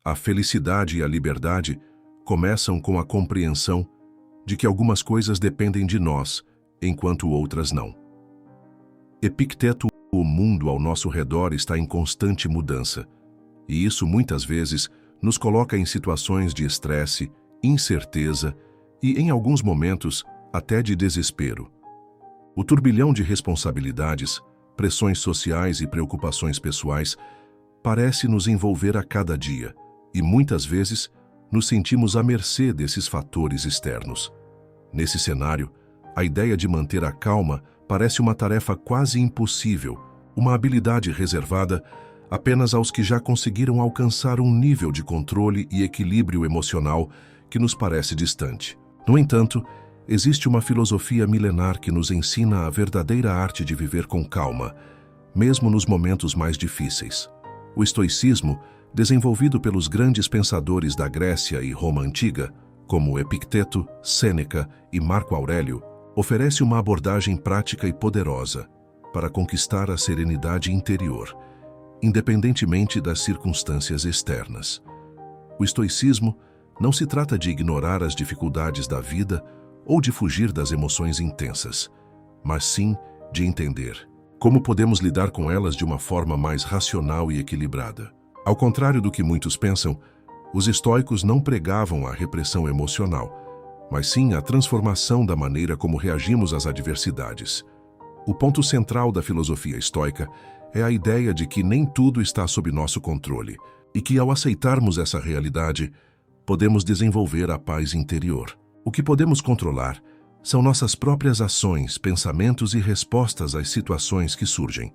A felicidade e a liberdade começam com a compreensão de que algumas coisas dependem de nós, enquanto outras não. Epicteto: o mundo ao nosso redor está em constante mudança, e isso muitas vezes nos coloca em situações de estresse, incerteza e, em alguns momentos, até de desespero. O turbilhão de responsabilidades, pressões sociais e preocupações pessoais parece nos envolver a cada dia, e muitas vezes nos sentimos à mercê desses fatores externos. Nesse cenário, a ideia de manter a calma parece uma tarefa quase impossível, uma habilidade reservada apenas aos que já conseguiram alcançar um nível de controle e equilíbrio emocional que nos parece distante. No entanto, existe uma filosofia milenar que nos ensina a verdadeira arte de viver com calma, mesmo nos momentos mais difíceis. O estoicismo, desenvolvido pelos grandes pensadores da Grécia e Roma antiga, como Epicteto, Sêneca e Marco Aurélio, oferece uma abordagem prática e poderosa para conquistar a serenidade interior, independentemente das circunstâncias externas. O estoicismo não se trata de ignorar as dificuldades da vida ou de fugir das emoções intensas, mas sim de entender como podemos lidar com elas de uma forma mais racional e equilibrada. Ao contrário do que muitos pensam, os estoicos não pregavam a repressão emocional, mas sim a transformação da maneira como reagimos às adversidades. O ponto central da filosofia estoica é a ideia de que nem tudo está sob nosso controle e que, ao aceitarmos essa realidade, podemos desenvolver a paz interior. O que podemos controlar são nossas próprias ações, pensamentos e respostas às situações que surgem.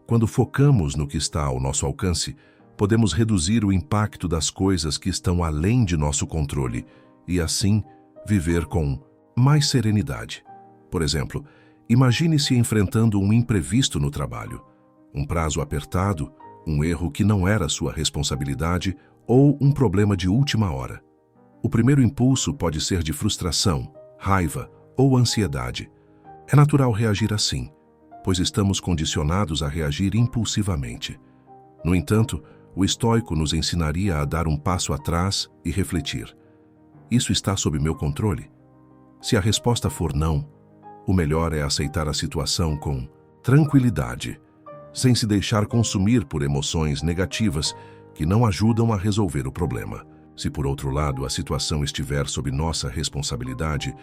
Quando focamos no que está ao nosso alcance, podemos reduzir o impacto das coisas que estão além de nosso controle e, assim, viver com mais serenidade. Por exemplo, imagine-se enfrentando um imprevisto no trabalho, um prazo apertado, um erro que não era sua responsabilidade ou um problema de última hora. O primeiro impulso pode ser de frustração, raiva ou ansiedade. É natural reagir assim, pois estamos condicionados a reagir impulsivamente. No entanto, o estoico nos ensinaria a dar um passo atrás e refletir. Isso está sob meu controle? Se a resposta for não, o melhor é aceitar a situação com tranquilidade, sem se deixar consumir por emoções negativas que não ajudam a resolver o problema. Se, por outro lado, a situação estiver sob nossa responsabilidade,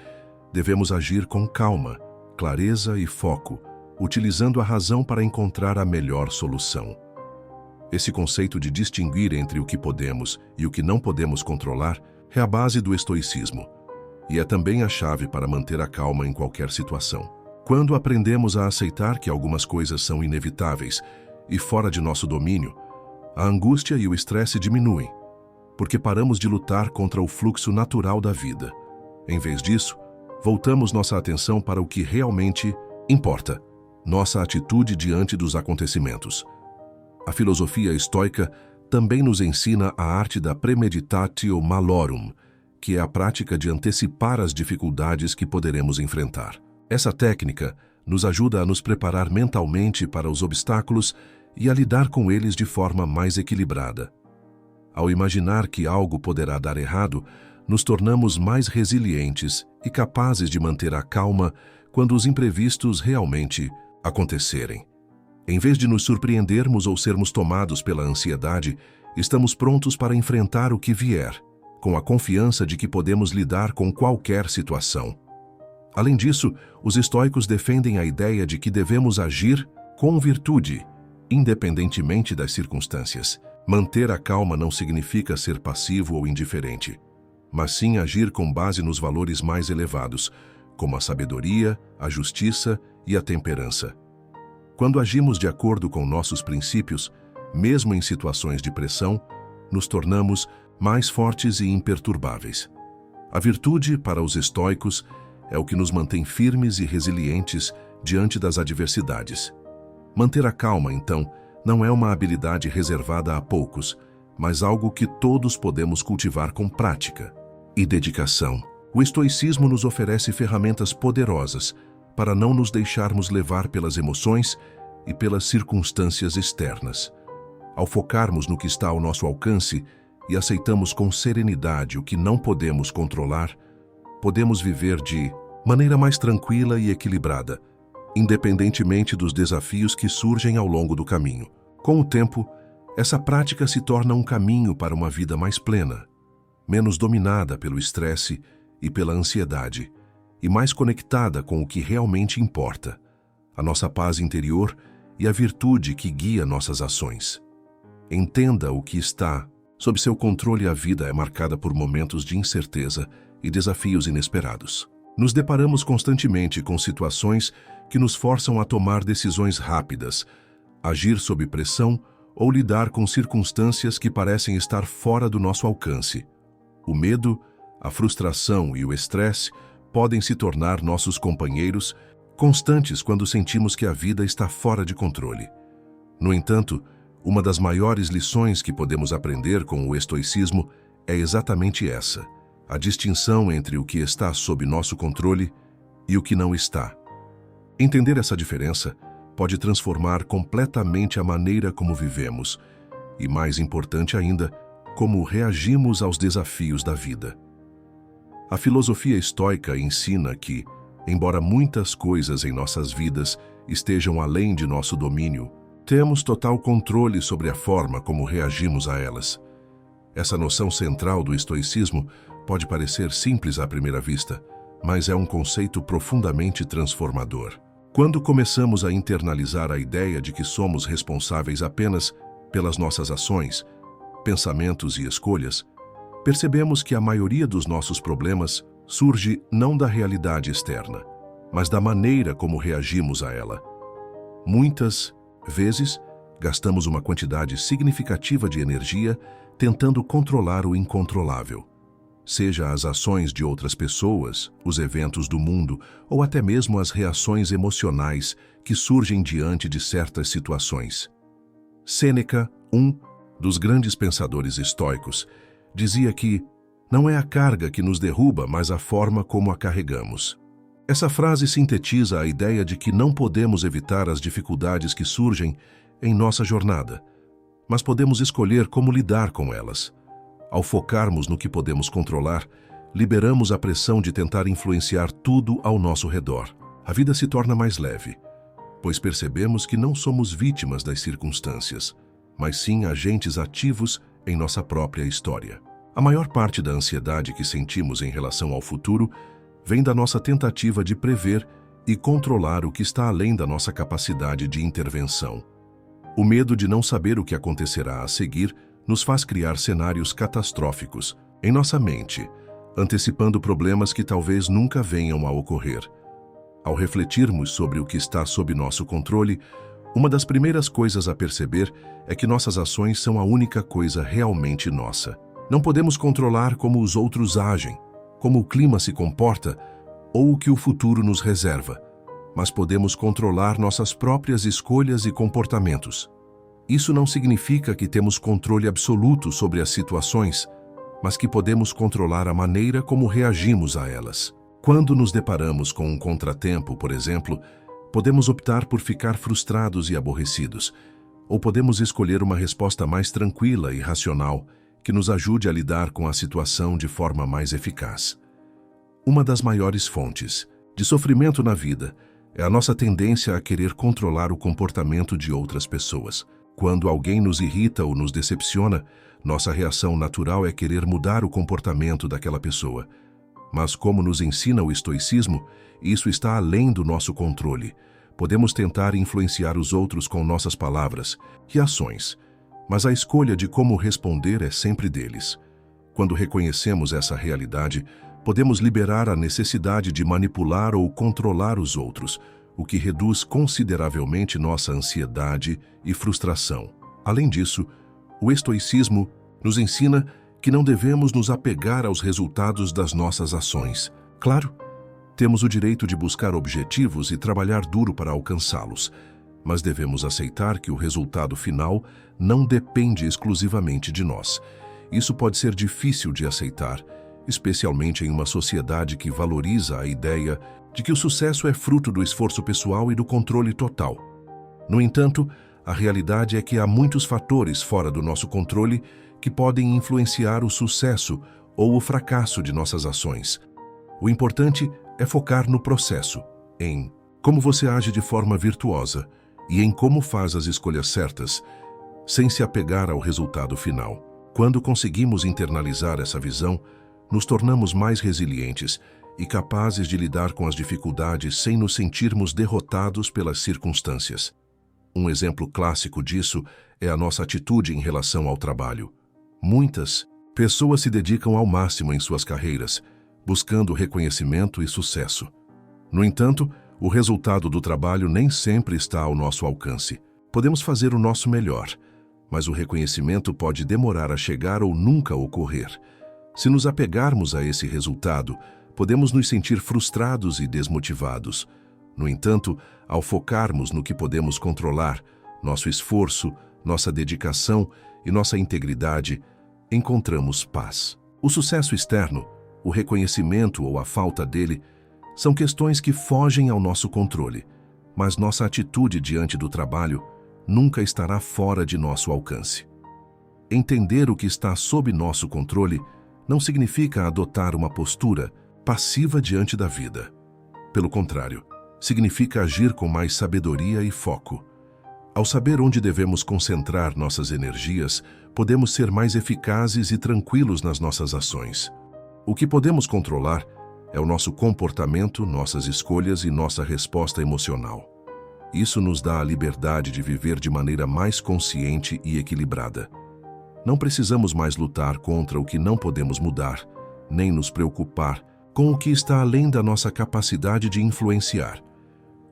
devemos agir com calma, clareza e foco, utilizando a razão para encontrar a melhor solução. Esse conceito de distinguir entre o que podemos e o que não podemos controlar é a base do estoicismo, e é também a chave para manter a calma em qualquer situação. Quando aprendemos a aceitar que algumas coisas são inevitáveis e fora de nosso domínio, a angústia e o estresse diminuem, porque paramos de lutar contra o fluxo natural da vida. Em vez disso, voltamos nossa atenção para o que realmente importa, nossa atitude diante dos acontecimentos. A filosofia estoica também nos ensina a arte da premeditatio malorum, que é a prática de antecipar as dificuldades que poderemos enfrentar. Essa técnica nos ajuda a nos preparar mentalmente para os obstáculos e a lidar com eles de forma mais equilibrada. Ao imaginar que algo poderá dar errado, nos tornamos mais resilientes e capazes de manter a calma quando os imprevistos realmente acontecerem. Em vez de nos surpreendermos ou sermos tomados pela ansiedade, estamos prontos para enfrentar o que vier, com a confiança de que podemos lidar com qualquer situação. Além disso, os estoicos defendem a ideia de que devemos agir com virtude, independentemente das circunstâncias. Manter a calma não significa ser passivo ou indiferente, mas sim agir com base nos valores mais elevados, como a sabedoria, a justiça e a temperança. Quando agimos de acordo com nossos princípios, mesmo em situações de pressão, nos tornamos mais fortes e imperturbáveis. A virtude, para os estoicos, é o que nos mantém firmes e resilientes diante das adversidades. Manter a calma, então, não é uma habilidade reservada a poucos, mas algo que todos podemos cultivar com prática e dedicação. O estoicismo nos oferece ferramentas poderosas para não nos deixarmos levar pelas emoções e pelas circunstâncias externas. Ao focarmos no que está ao nosso alcance e aceitamos com serenidade o que não podemos controlar, podemos viver de maneira mais tranquila e equilibrada, independentemente dos desafios que surgem ao longo do caminho. Com o tempo, essa prática se torna um caminho para uma vida mais plena, menos dominada pelo estresse e pela ansiedade, e mais conectada com o que realmente importa, a nossa paz interior e a virtude que guia nossas ações. Entenda o que está sob seu controle. A vida é marcada por momentos de incerteza e desafios inesperados. Nos deparamos constantemente com situações que nos forçam a tomar decisões rápidas, agir sob pressão ou lidar com circunstâncias que parecem estar fora do nosso alcance. O medo, a frustração e o estresse podem se tornar nossos companheiros constantes quando sentimos que a vida está fora de controle. No entanto, uma das maiores lições que podemos aprender com o estoicismo é exatamente essa: a distinção entre o que está sob nosso controle e o que não está. Entender essa diferença pode transformar completamente a maneira como vivemos e, mais importante ainda, como reagimos aos desafios da vida. A filosofia estoica ensina que, embora muitas coisas em nossas vidas estejam além de nosso domínio, temos total controle sobre a forma como reagimos a elas. Essa noção central do estoicismo pode parecer simples à primeira vista, mas é um conceito profundamente transformador. Quando começamos a internalizar a ideia de que somos responsáveis apenas pelas nossas ações, pensamentos e escolhas, percebemos que a maioria dos nossos problemas surge não da realidade externa, mas da maneira como reagimos a ela. Muitas vezes, gastamos uma quantidade significativa de energia tentando controlar o incontrolável, seja as ações de outras pessoas, os eventos do mundo ou até mesmo as reações emocionais que surgem diante de certas situações. Sêneca, um dos grandes pensadores estoicos, dizia que não é a carga que nos derruba, mas a forma como a carregamos. Essa frase sintetiza a ideia de que não podemos evitar as dificuldades que surgem em nossa jornada, mas podemos escolher como lidar com elas. Ao focarmos no que podemos controlar, liberamos a pressão de tentar influenciar tudo ao nosso redor. A vida se torna mais leve, pois percebemos que não somos vítimas das circunstâncias, mas sim agentes ativos em nossa própria história. A maior parte da ansiedade que sentimos em relação ao futuro vem da nossa tentativa de prever e controlar o que está além da nossa capacidade de intervenção. O medo de não saber o que acontecerá a seguir nos faz criar cenários catastróficos em nossa mente, antecipando problemas que talvez nunca venham a ocorrer. Ao refletirmos sobre o que está sob nosso controle, uma das primeiras coisas a perceber é que nossas ações são a única coisa realmente nossa. Não podemos controlar como os outros agem, como o clima se comporta ou o que o futuro nos reserva, mas podemos controlar nossas próprias escolhas e comportamentos. Isso não significa que temos controle absoluto sobre as situações, mas que podemos controlar a maneira como reagimos a elas. Quando nos deparamos com um contratempo, por exemplo, podemos optar por ficar frustrados e aborrecidos, ou podemos escolher uma resposta mais tranquila e racional que nos ajude a lidar com a situação de forma mais eficaz. Uma das maiores fontes de sofrimento na vida é a nossa tendência a querer controlar o comportamento de outras pessoas. Quando alguém nos irrita ou nos decepciona, nossa reação natural é querer mudar o comportamento daquela pessoa. Mas como nos ensina o estoicismo, isso está além do nosso controle. Podemos tentar influenciar os outros com nossas palavras e ações, mas a escolha de como responder é sempre deles. Quando reconhecemos essa realidade, podemos liberar a necessidade de manipular ou controlar os outros, o que reduz consideravelmente nossa ansiedade e frustração. Além disso, o estoicismo nos ensina que não devemos nos apegar aos resultados das nossas ações. Claro, temos o direito de buscar objetivos e trabalhar duro para alcançá-los, mas devemos aceitar que o resultado final não depende exclusivamente de nós. Isso pode ser difícil de aceitar, especialmente em uma sociedade que valoriza a ideia de que o sucesso é fruto do esforço pessoal e do controle total. No entanto, a realidade é que há muitos fatores fora do nosso controle que podem influenciar o sucesso ou o fracasso de nossas ações. O importante é focar no processo, em como você age de forma virtuosa e em como faz as escolhas certas, sem se apegar ao resultado final. Quando conseguimos internalizar essa visão, nos tornamos mais resilientes e capazes de lidar com as dificuldades sem nos sentirmos derrotados pelas circunstâncias. Um exemplo clássico disso é a nossa atitude em relação ao trabalho. Muitas pessoas se dedicam ao máximo em suas carreiras, buscando reconhecimento e sucesso. No entanto, o resultado do trabalho nem sempre está ao nosso alcance. Podemos fazer o nosso melhor, mas o reconhecimento pode demorar a chegar ou nunca ocorrer. Se nos apegarmos a esse resultado, podemos nos sentir frustrados e desmotivados. No entanto, ao focarmos no que podemos controlar, nosso esforço, nossa dedicação e nossa integridade, encontramos paz. O sucesso externo, o reconhecimento ou a falta dele, são questões que fogem ao nosso controle, mas nossa atitude diante do trabalho nunca estará fora de nosso alcance. Entender o que está sob nosso controle não significa adotar uma postura passiva diante da vida. Pelo contrário, significa agir com mais sabedoria e foco. Ao saber onde devemos concentrar nossas energias, podemos ser mais eficazes e tranquilos nas nossas ações. O que podemos controlar é o nosso comportamento, nossas escolhas e nossa resposta emocional. Isso nos dá a liberdade de viver de maneira mais consciente e equilibrada. Não precisamos mais lutar contra o que não podemos mudar, nem nos preocupar com o que está além da nossa capacidade de influenciar.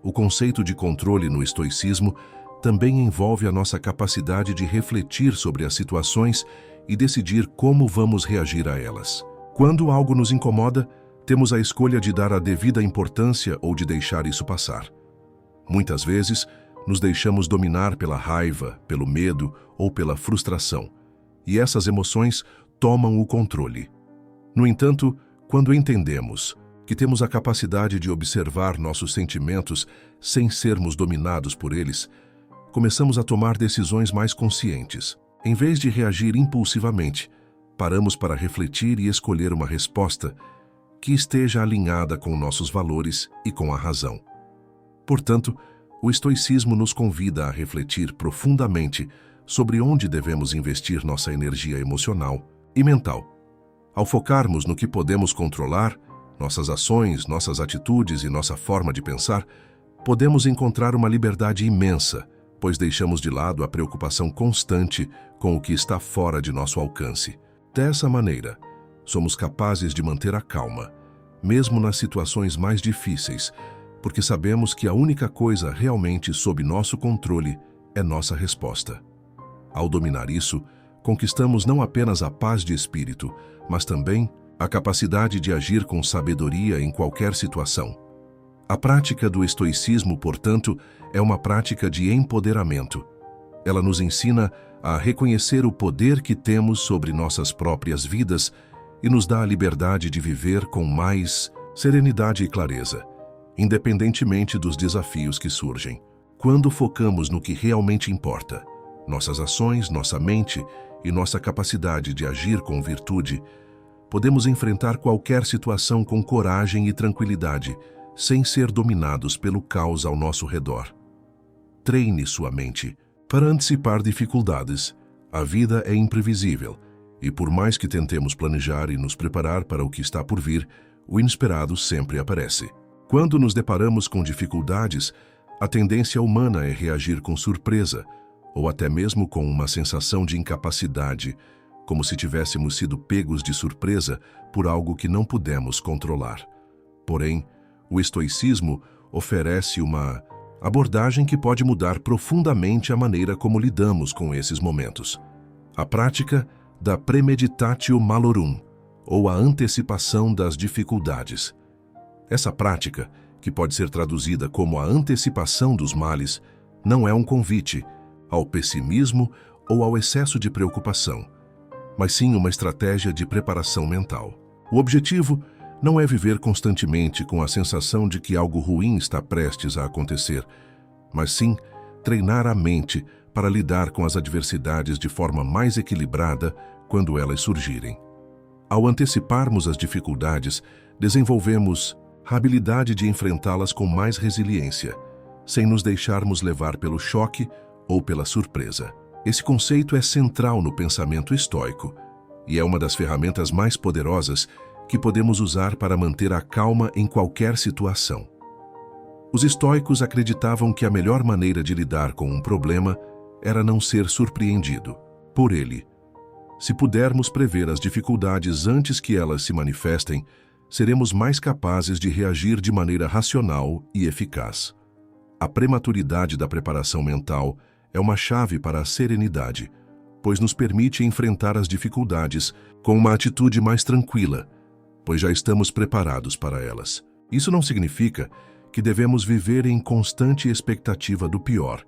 O conceito de controle no estoicismo também envolve a nossa capacidade de refletir sobre as situações e decidir como vamos reagir a elas. Quando algo nos incomoda, temos a escolha de dar a devida importância ou de deixar isso passar. Muitas vezes, nos deixamos dominar pela raiva, pelo medo ou pela frustração, e essas emoções tomam o controle. No entanto, quando entendemos que temos a capacidade de observar nossos sentimentos sem sermos dominados por eles, começamos a tomar decisões mais conscientes. Em vez de reagir impulsivamente, paramos para refletir e escolher uma resposta que esteja alinhada com nossos valores e com a razão. Portanto, o estoicismo nos convida a refletir profundamente sobre onde devemos investir nossa energia emocional e mental. Ao focarmos no que podemos controlar, nossas ações, nossas atitudes e nossa forma de pensar, podemos encontrar uma liberdade imensa, pois deixamos de lado a preocupação constante com o que está fora de nosso alcance. Dessa maneira, somos capazes de manter a calma, mesmo nas situações mais difíceis, porque sabemos que a única coisa realmente sob nosso controle é nossa resposta. Ao dominar isso, conquistamos não apenas a paz de espírito, mas também a capacidade de agir com sabedoria em qualquer situação. A prática do estoicismo, portanto, é uma prática de empoderamento. Ela nos ensina a reconhecer o poder que temos sobre nossas próprias vidas e nos dá a liberdade de viver com mais serenidade e clareza, independentemente dos desafios que surgem. Quando focamos no que realmente importa, nossas ações, nossa mente e nossa capacidade de agir com virtude, podemos enfrentar qualquer situação com coragem e tranquilidade, sem ser dominados pelo caos ao nosso redor. Treine sua mente para antecipar dificuldades. A vida é imprevisível, e por mais que tentemos planejar e nos preparar para o que está por vir, o inesperado sempre aparece. Quando nos deparamos com dificuldades, a tendência humana é reagir com surpresa, ou até mesmo com uma sensação de incapacidade, como se tivéssemos sido pegos de surpresa por algo que não pudemos controlar. Porém, o estoicismo oferece uma abordagem que pode mudar profundamente a maneira como lidamos com esses momentos. A prática da premeditatio malorum, ou a antecipação das dificuldades. Essa prática, que pode ser traduzida como a antecipação dos males, não é um convite ao pessimismo ou ao excesso de preocupação, mas sim uma estratégia de preparação mental. O objetivo não é viver constantemente com a sensação de que algo ruim está prestes a acontecer, mas sim treinar a mente para lidar com as adversidades de forma mais equilibrada, quando elas surgirem. Ao anteciparmos as dificuldades, desenvolvemos a habilidade de enfrentá-las com mais resiliência, sem nos deixarmos levar pelo choque ou pela surpresa. Esse conceito é central no pensamento estoico e é uma das ferramentas mais poderosas que podemos usar para manter a calma em qualquer situação. Os estoicos acreditavam que a melhor maneira de lidar com um problema era não ser surpreendido por ele. Se pudermos prever as dificuldades antes que elas se manifestem, seremos mais capazes de reagir de maneira racional e eficaz. A prematuridade da preparação mental é uma chave para a serenidade, pois nos permite enfrentar as dificuldades com uma atitude mais tranquila, pois já estamos preparados para elas. Isso não significa que devemos viver em constante expectativa do pior,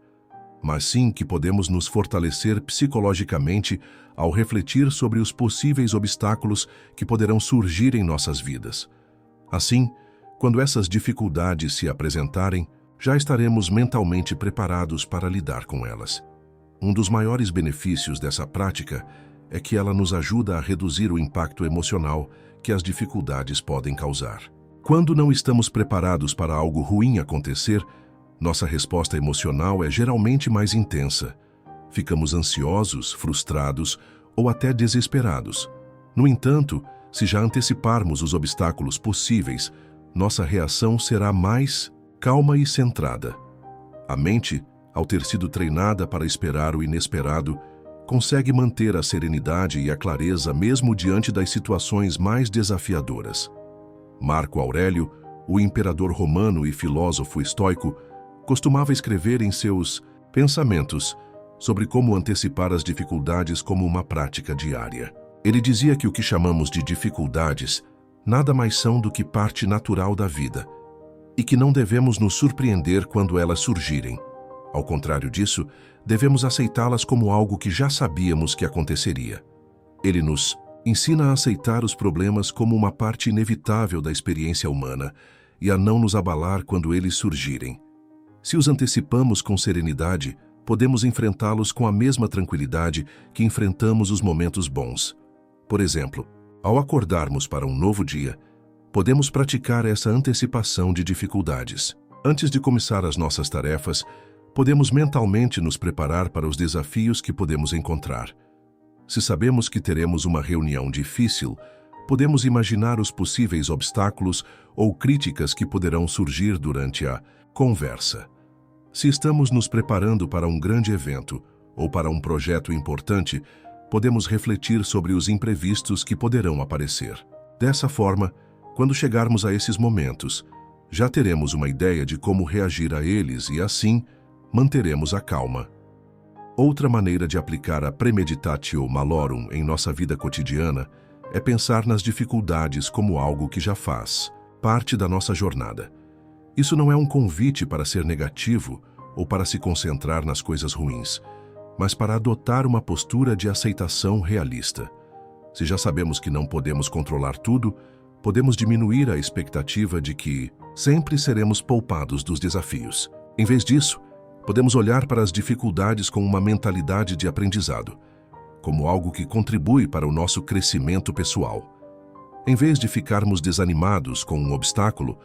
mas sim que podemos nos fortalecer psicologicamente ao refletir sobre os possíveis obstáculos que poderão surgir em nossas vidas. Assim, quando essas dificuldades se apresentarem, já estaremos mentalmente preparados para lidar com elas. Um dos maiores benefícios dessa prática é que ela nos ajuda a reduzir o impacto emocional que as dificuldades podem causar. Quando não estamos preparados para algo ruim acontecer, nossa resposta emocional é geralmente mais intensa. Ficamos ansiosos, frustrados ou até desesperados. No entanto, se já anteciparmos os obstáculos possíveis, nossa reação será mais calma e centrada. A mente, ao ter sido treinada para esperar o inesperado, consegue manter a serenidade e a clareza mesmo diante das situações mais desafiadoras. Marco Aurélio, o imperador romano e filósofo estoico, costumava escrever em seus pensamentos sobre como antecipar as dificuldades como uma prática diária. Ele dizia que o que chamamos de dificuldades nada mais são do que parte natural da vida e que não devemos nos surpreender quando elas surgirem. Ao contrário disso, devemos aceitá-las como algo que já sabíamos que aconteceria. Ele nos ensina a aceitar os problemas como uma parte inevitável da experiência humana e a não nos abalar quando eles surgirem. Se os antecipamos com serenidade, podemos enfrentá-los com a mesma tranquilidade que enfrentamos os momentos bons. Por exemplo, ao acordarmos para um novo dia, podemos praticar essa antecipação de dificuldades. Antes de começar as nossas tarefas, podemos mentalmente nos preparar para os desafios que podemos encontrar. Se sabemos que teremos uma reunião difícil, podemos imaginar os possíveis obstáculos ou críticas que poderão surgir durante a conversa. Se estamos nos preparando para um grande evento ou para um projeto importante, podemos refletir sobre os imprevistos que poderão aparecer. Dessa forma, quando chegarmos a esses momentos, já teremos uma ideia de como reagir a eles e, assim, manteremos a calma. Outra maneira de aplicar a premeditatio malorum em nossa vida cotidiana é pensar nas dificuldades como algo que já faz parte da nossa jornada. Isso não é um convite para ser negativo ou para se concentrar nas coisas ruins, mas para adotar uma postura de aceitação realista. Se já sabemos que não podemos controlar tudo, podemos diminuir a expectativa de que sempre seremos poupados dos desafios. Em vez disso, podemos olhar para as dificuldades com uma mentalidade de aprendizado, como algo que contribui para o nosso crescimento pessoal. Em vez de ficarmos desanimados com um obstáculo,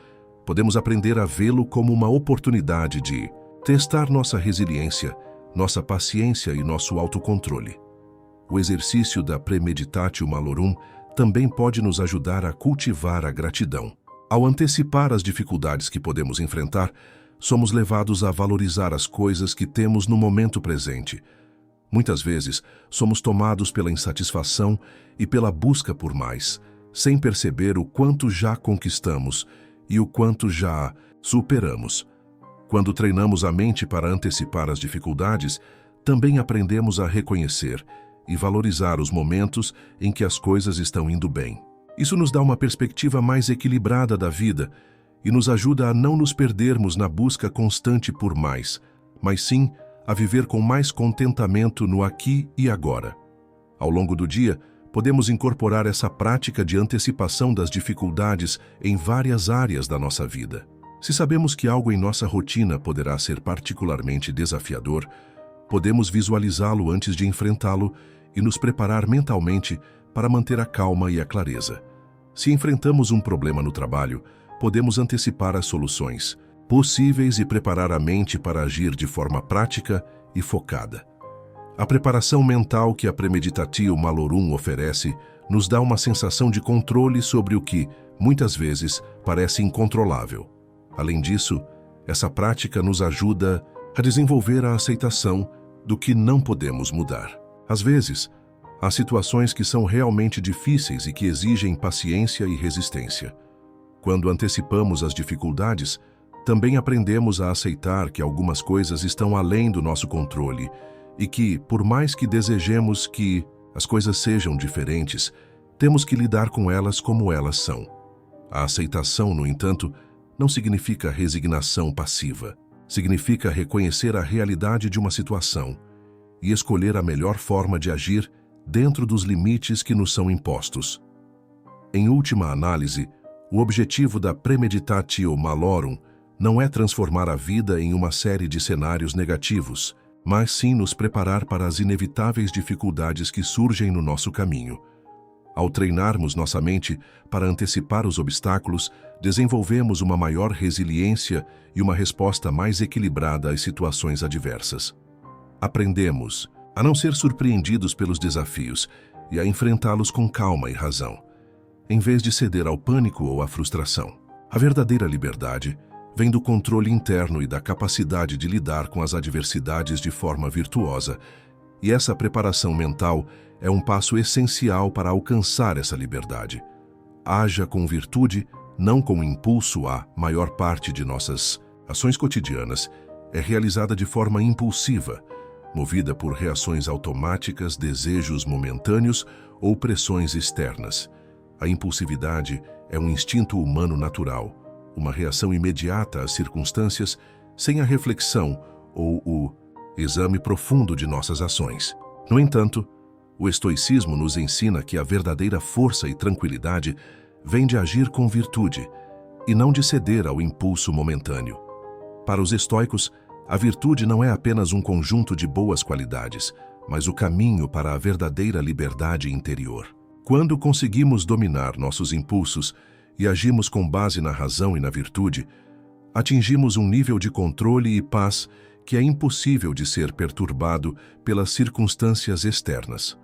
podemos aprender a vê-lo como uma oportunidade de testar nossa resiliência, nossa paciência e nosso autocontrole. O exercício da premeditatio malorum também pode nos ajudar a cultivar a gratidão. Ao antecipar as dificuldades que podemos enfrentar, somos levados a valorizar as coisas que temos no momento presente. Muitas vezes, somos tomados pela insatisfação e pela busca por mais, sem perceber o quanto já conquistamos e o quanto já superamos. Quando treinamos a mente para antecipar as dificuldades, também aprendemos a reconhecer e valorizar os momentos em que as coisas estão indo bem. Isso nos dá uma perspectiva mais equilibrada da vida e nos ajuda a não nos perdermos na busca constante por mais, mas sim a viver com mais contentamento no aqui e agora. Ao longo do dia, podemos incorporar essa prática de antecipação das dificuldades em várias áreas da nossa vida. Se sabemos que algo em nossa rotina poderá ser particularmente desafiador, podemos visualizá-lo antes de enfrentá-lo e nos preparar mentalmente para manter a calma e a clareza. Se enfrentamos um problema no trabalho, podemos antecipar as soluções possíveis e preparar a mente para agir de forma prática e focada. A preparação mental que a Premeditatio Malorum oferece nos dá uma sensação de controle sobre o que, muitas vezes, parece incontrolável. Além disso, essa prática nos ajuda a desenvolver a aceitação do que não podemos mudar. Às vezes, há situações que são realmente difíceis e que exigem paciência e resistência. Quando antecipamos as dificuldades, também aprendemos a aceitar que algumas coisas estão além do nosso controle e que, por mais que desejemos que as coisas sejam diferentes, temos que lidar com elas como elas são. A aceitação, no entanto, não significa resignação passiva. Significa reconhecer a realidade de uma situação e escolher a melhor forma de agir dentro dos limites que nos são impostos. Em última análise, o objetivo da Premeditatio Malorum não é transformar a vida em uma série de cenários negativos, mas sim nos preparar para as inevitáveis dificuldades que surgem no nosso caminho. Ao treinarmos nossa mente para antecipar os obstáculos, desenvolvemos uma maior resiliência e uma resposta mais equilibrada às situações adversas. Aprendemos a não ser surpreendidos pelos desafios e a enfrentá-los com calma e razão, em vez de ceder ao pânico ou à frustração. A verdadeira liberdade vem do controle interno e da capacidade de lidar com as adversidades de forma virtuosa, e essa preparação mental é um passo essencial para alcançar essa liberdade. Haja com virtude, não com impulso. A maior parte de nossas ações cotidianas é realizada de forma impulsiva, movida por reações automáticas, desejos momentâneos ou pressões externas. A impulsividade é um instinto humano natural, uma reação imediata às circunstâncias, sem a reflexão ou o exame profundo de nossas ações. No entanto, o estoicismo nos ensina que a verdadeira força e tranquilidade vem de agir com virtude e não de ceder ao impulso momentâneo. Para os estoicos, a virtude não é apenas um conjunto de boas qualidades, mas o caminho para a verdadeira liberdade interior. Quando conseguimos dominar nossos impulsos e agimos com base na razão e na virtude, atingimos um nível de controle e paz que é impossível de ser perturbado pelas circunstâncias externas.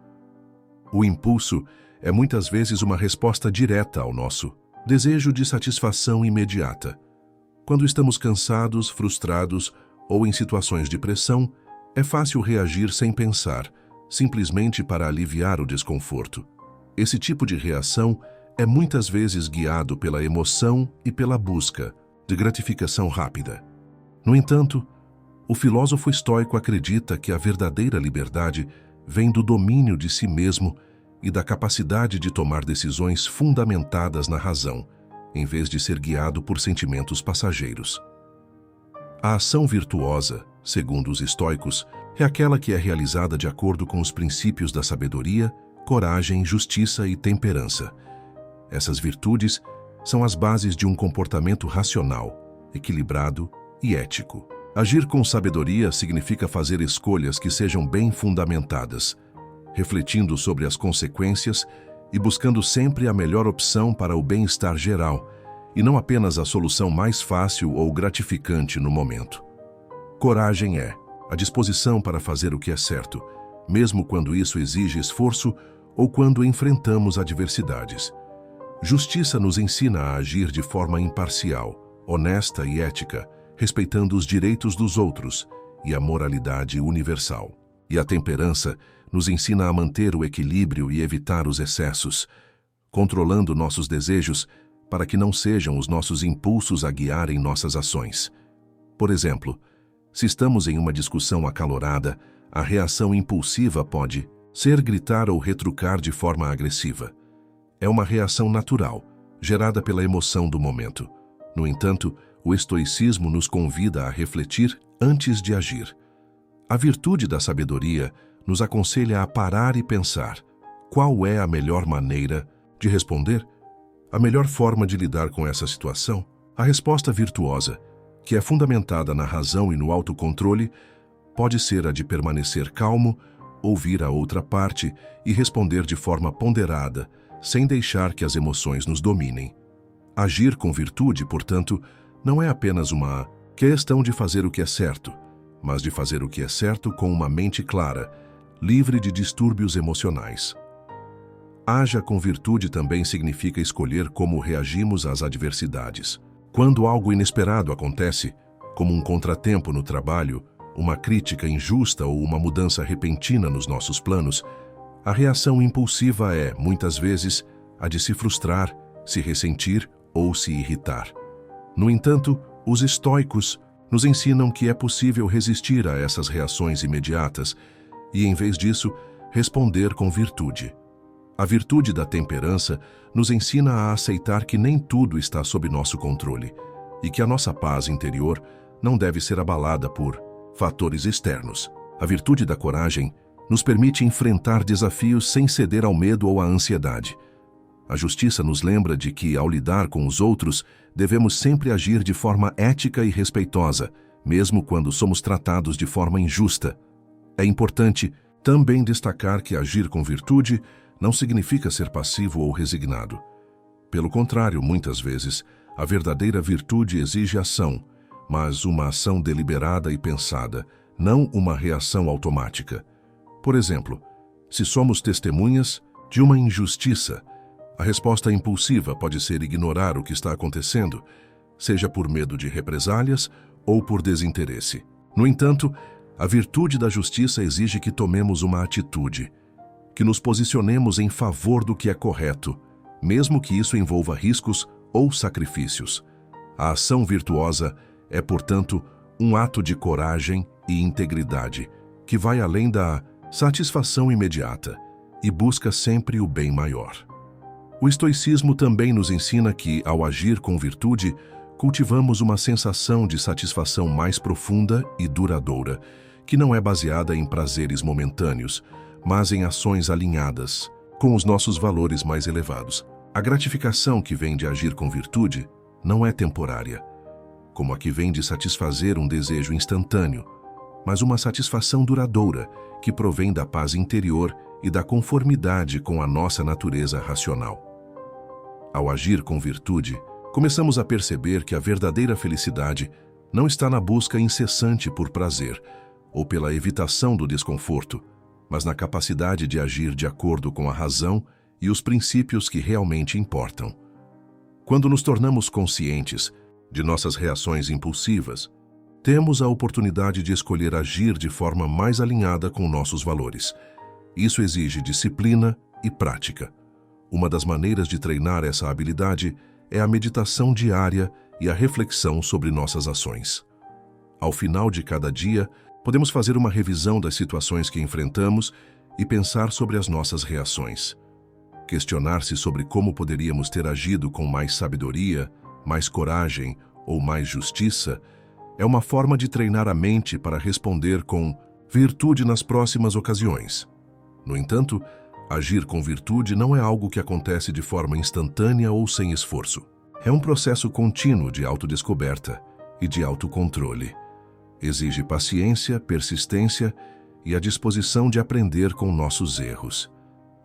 O impulso é muitas vezes uma resposta direta ao nosso desejo de satisfação imediata. Quando estamos cansados, frustrados ou em situações de pressão, é fácil reagir sem pensar, simplesmente para aliviar o desconforto. Esse tipo de reação é muitas vezes guiado pela emoção e pela busca de gratificação rápida. No entanto, o filósofo estoico acredita que a verdadeira liberdade vem do domínio de si mesmo e da capacidade de tomar decisões fundamentadas na razão, em vez de ser guiado por sentimentos passageiros. A ação virtuosa, segundo os estoicos, é aquela que é realizada de acordo com os princípios da sabedoria, coragem, justiça e temperança. Essas virtudes são as bases de um comportamento racional, equilibrado e ético. Agir com sabedoria significa fazer escolhas que sejam bem fundamentadas, refletindo sobre as consequências e buscando sempre a melhor opção para o bem-estar geral, e não apenas a solução mais fácil ou gratificante no momento. Coragem é a disposição para fazer o que é certo, mesmo quando isso exige esforço ou quando enfrentamos adversidades. Justiça nos ensina a agir de forma imparcial, honesta e ética, respeitando os direitos dos outros e a moralidade universal. E a temperança nos ensina a manter o equilíbrio e evitar os excessos, controlando nossos desejos para que não sejam os nossos impulsos a guiarem nossas ações. Por exemplo, se estamos em uma discussão acalorada, a reação impulsiva pode ser gritar ou retrucar de forma agressiva. É uma reação natural, gerada pela emoção do momento. No entanto, o estoicismo nos convida a refletir antes de agir. A virtude da sabedoria nos aconselha a parar e pensar: qual é a melhor maneira de responder? A melhor forma de lidar com essa situação? A resposta virtuosa, que é fundamentada na razão e no autocontrole, pode ser a de permanecer calmo, ouvir a outra parte e responder de forma ponderada, sem deixar que as emoções nos dominem. Agir com virtude, portanto, não é apenas uma questão de fazer o que é certo, mas de fazer o que é certo com uma mente clara, livre de distúrbios emocionais. Haja com virtude também significa escolher como reagimos às adversidades. Quando algo inesperado acontece, como um contratempo no trabalho, uma crítica injusta ou uma mudança repentina nos nossos planos, a reação impulsiva é, muitas vezes, a de se frustrar, se ressentir ou se irritar. No entanto, os estoicos nos ensinam que é possível resistir a essas reações imediatas e, em vez disso, responder com virtude. A virtude da temperança nos ensina a aceitar que nem tudo está sob nosso controle e que a nossa paz interior não deve ser abalada por fatores externos. A virtude da coragem nos permite enfrentar desafios sem ceder ao medo ou à ansiedade. A justiça nos lembra de que, ao lidar com os outros, devemos sempre agir de forma ética e respeitosa, mesmo quando somos tratados de forma injusta. É importante também destacar que agir com virtude não significa ser passivo ou resignado. Pelo contrário, muitas vezes, a verdadeira virtude exige ação, mas uma ação deliberada e pensada, não uma reação automática. Por exemplo, se somos testemunhas de uma injustiça, a resposta impulsiva pode ser ignorar o que está acontecendo, seja por medo de represálias ou por desinteresse. No entanto, a virtude da justiça exige que tomemos uma atitude, que nos posicionemos em favor do que é correto, mesmo que isso envolva riscos ou sacrifícios. A ação virtuosa é, portanto, um ato de coragem e integridade, que vai além da satisfação imediata e busca sempre o bem maior. O estoicismo também nos ensina que, ao agir com virtude, cultivamos uma sensação de satisfação mais profunda e duradoura, que não é baseada em prazeres momentâneos, mas em ações alinhadas com os nossos valores mais elevados. A gratificação que vem de agir com virtude não é temporária, como a que vem de satisfazer um desejo instantâneo, mas uma satisfação duradoura que provém da paz interior e da conformidade com a nossa natureza racional. Ao agir com virtude, começamos a perceber que a verdadeira felicidade não está na busca incessante por prazer ou pela evitação do desconforto, mas na capacidade de agir de acordo com a razão e os princípios que realmente importam. Quando nos tornamos conscientes de nossas reações impulsivas, temos a oportunidade de escolher agir de forma mais alinhada com nossos valores. Isso exige disciplina e prática. Uma das maneiras de treinar essa habilidade é a meditação diária e a reflexão sobre nossas ações. Ao final de cada dia, podemos fazer uma revisão das situações que enfrentamos e pensar sobre as nossas reações. Questionar-se sobre como poderíamos ter agido com mais sabedoria, mais coragem ou mais justiça é uma forma de treinar a mente para responder com virtude nas próximas ocasiões. No entanto, agir com virtude não é algo que acontece de forma instantânea ou sem esforço. É um processo contínuo de autodescoberta e de autocontrole. Exige paciência, persistência e a disposição de aprender com nossos erros.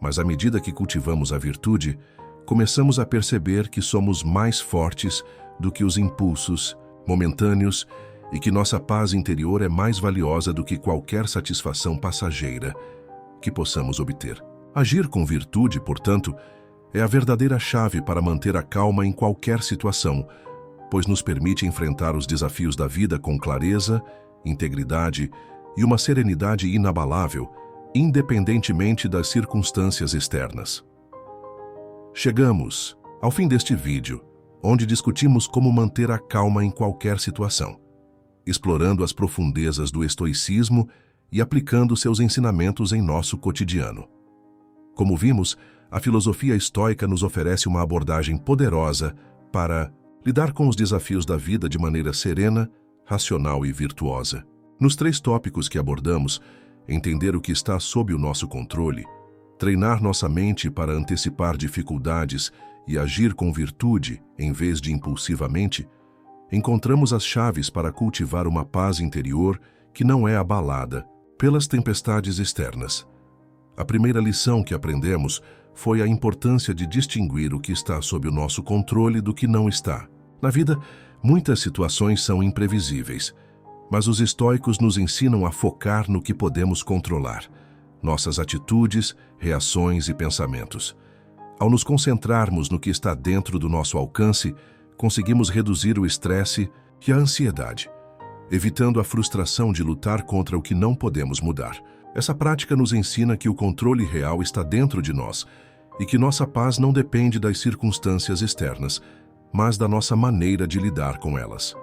Mas à medida que cultivamos a virtude, começamos a perceber que somos mais fortes do que os impulsos momentâneos e que nossa paz interior é mais valiosa do que qualquer satisfação passageira que possamos obter. Agir com virtude, portanto, é a verdadeira chave para manter a calma em qualquer situação, pois nos permite enfrentar os desafios da vida com clareza, integridade e uma serenidade inabalável, independentemente das circunstâncias externas. Chegamos ao fim deste vídeo, onde discutimos como manter a calma em qualquer situação, explorando as profundezas do estoicismo e aplicando seus ensinamentos em nosso cotidiano. Como vimos, a filosofia estoica nos oferece uma abordagem poderosa para lidar com os desafios da vida de maneira serena, racional e virtuosa. Nos 3 tópicos que abordamos, entender o que está sob o nosso controle, treinar nossa mente para antecipar dificuldades e agir com virtude em vez de impulsivamente, encontramos as chaves para cultivar uma paz interior que não é abalada pelas tempestades externas. A primeira lição que aprendemos foi a importância de distinguir o que está sob o nosso controle do que não está. Na vida, muitas situações são imprevisíveis, mas os estoicos nos ensinam a focar no que podemos controlar, nossas atitudes, reações e pensamentos. Ao nos concentrarmos no que está dentro do nosso alcance, conseguimos reduzir o estresse e a ansiedade, evitando a frustração de lutar contra o que não podemos mudar. Essa prática nos ensina que o controle real está dentro de nós e que nossa paz não depende das circunstâncias externas, mas da nossa maneira de lidar com elas.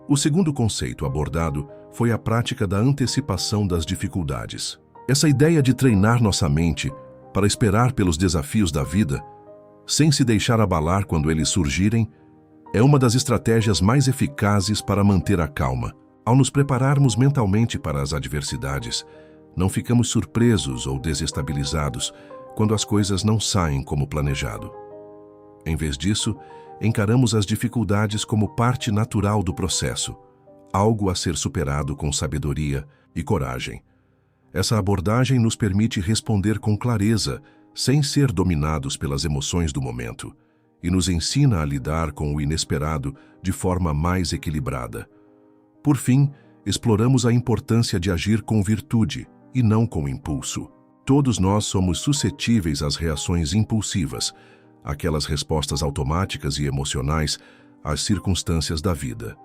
O segundo conceito abordado foi a prática da antecipação das dificuldades. Essa ideia de treinar nossa mente para esperar pelos desafios da vida, sem se deixar abalar quando eles surgirem, é uma das estratégias mais eficazes para manter a calma. Ao nos prepararmos mentalmente para as adversidades, não ficamos surpresos ou desestabilizados quando as coisas não saem como planejado. Em vez disso, encaramos as dificuldades como parte natural do processo, algo a ser superado com sabedoria e coragem. Essa abordagem nos permite responder com clareza, sem ser dominados pelas emoções do momento, e nos ensina a lidar com o inesperado de forma mais equilibrada. Por fim, exploramos a importância de agir com virtude e não com impulso. Todos nós somos suscetíveis às reações impulsivas, aquelas respostas automáticas e emocionais às circunstâncias da vida.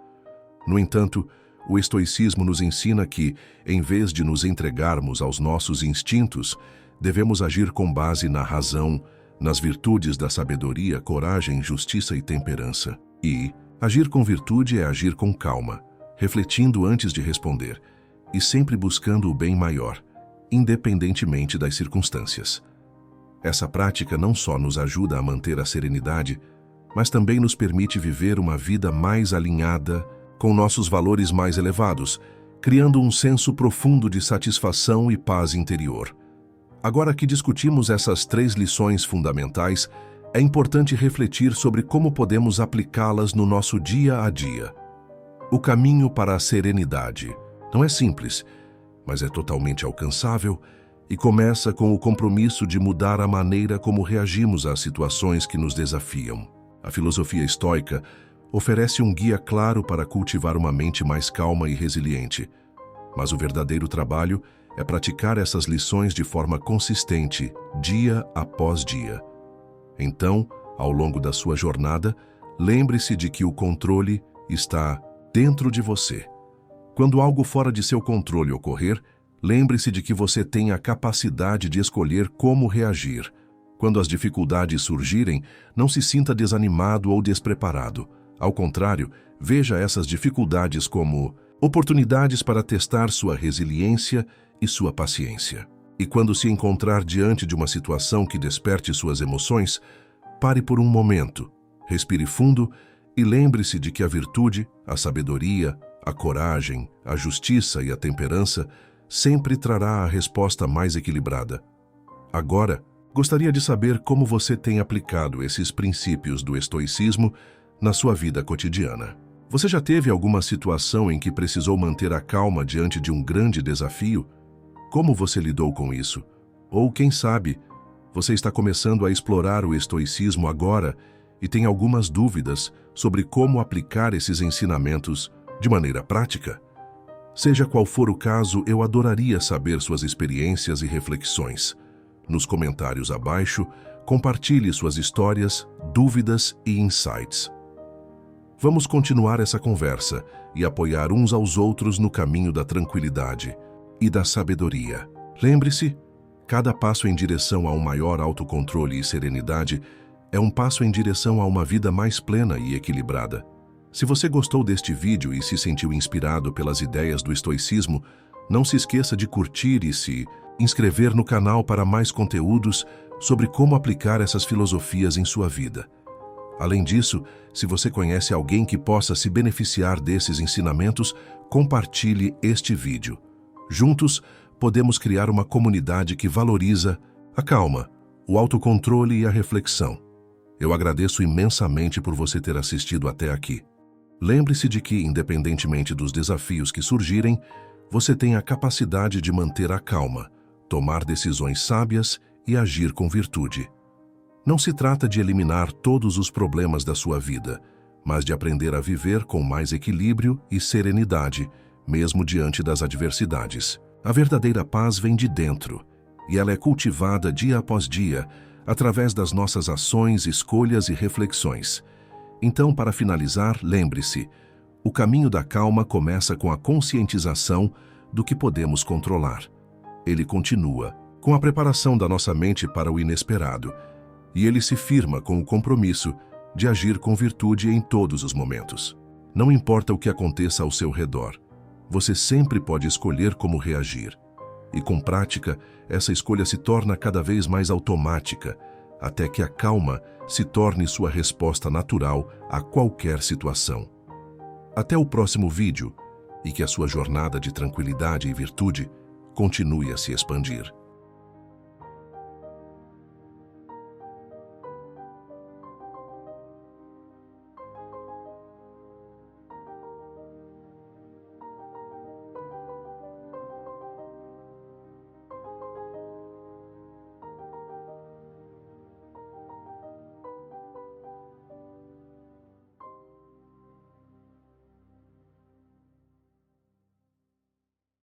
No entanto, o estoicismo nos ensina que, em vez de nos entregarmos aos nossos instintos, devemos agir com base na razão, nas virtudes da sabedoria, coragem, justiça e temperança. E agir com virtude é agir com calma, refletindo antes de responder, e sempre buscando o bem maior, independentemente das circunstâncias. Essa prática não só nos ajuda a manter a serenidade, mas também nos permite viver uma vida mais alinhada com nossos valores mais elevados, criando um senso profundo de satisfação e paz interior. Agora que discutimos essas 3 lições fundamentais, é importante refletir sobre como podemos aplicá-las no nosso dia a dia. O caminho para a serenidade não é simples, mas é totalmente alcançável e começa com o compromisso de mudar a maneira como reagimos às situações que nos desafiam. A filosofia estoica oferece um guia claro para cultivar uma mente mais calma e resiliente, mas o verdadeiro trabalho é praticar essas lições de forma consistente, dia após dia. Então, ao longo da sua jornada, lembre-se de que o controle está dentro de você. Quando algo fora de seu controle ocorrer, lembre-se de que você tem a capacidade de escolher como reagir. Quando as dificuldades surgirem, não se sinta desanimado ou despreparado. Ao contrário, veja essas dificuldades como oportunidades para testar sua resiliência e sua paciência. E quando se encontrar diante de uma situação que desperte suas emoções, pare por um momento, respire fundo e lembre-se de que a virtude, a sabedoria, a coragem, a justiça e a temperança sempre trará a resposta mais equilibrada. Agora, gostaria de saber como você tem aplicado esses princípios do estoicismo na sua vida cotidiana. Você já teve alguma situação em que precisou manter a calma diante de um grande desafio? Como você lidou com isso? Ou, quem sabe, você está começando a explorar o estoicismo agora e tem algumas dúvidas sobre como aplicar esses ensinamentos de maneira prática? Seja qual for o caso, eu adoraria saber suas experiências e reflexões. Nos comentários abaixo, compartilhe suas histórias, dúvidas e insights. Vamos continuar essa conversa e apoiar uns aos outros no caminho da tranquilidade e da sabedoria. Lembre-se, cada passo em direção a um maior autocontrole e serenidade é um passo em direção a uma vida mais plena e equilibrada. Se você gostou deste vídeo e se sentiu inspirado pelas ideias do estoicismo, não se esqueça de curtir e se inscrever no canal para mais conteúdos sobre como aplicar essas filosofias em sua vida. Além disso, se você conhece alguém que possa se beneficiar desses ensinamentos, compartilhe este vídeo. Juntos, podemos criar uma comunidade que valoriza a calma, o autocontrole e a reflexão. Eu agradeço imensamente por você ter assistido até aqui. Lembre-se de que, independentemente dos desafios que surgirem, você tem a capacidade de manter a calma, tomar decisões sábias e agir com virtude. Não se trata de eliminar todos os problemas da sua vida, mas de aprender a viver com mais equilíbrio e serenidade, mesmo diante das adversidades. A verdadeira paz vem de dentro, e ela é cultivada dia após dia, através das nossas ações, escolhas e reflexões. Então, para finalizar, lembre-se, o caminho da calma começa com a conscientização do que podemos controlar. Ele continua com a preparação da nossa mente para o inesperado, e ele se firma com o compromisso de agir com virtude em todos os momentos. Não importa o que aconteça ao seu redor, você sempre pode escolher como reagir. E com prática, essa escolha se torna cada vez mais automática, até que a calma se torne sua resposta natural a qualquer situação. Até o próximo vídeo, e que a sua jornada de tranquilidade e virtude continue a se expandir.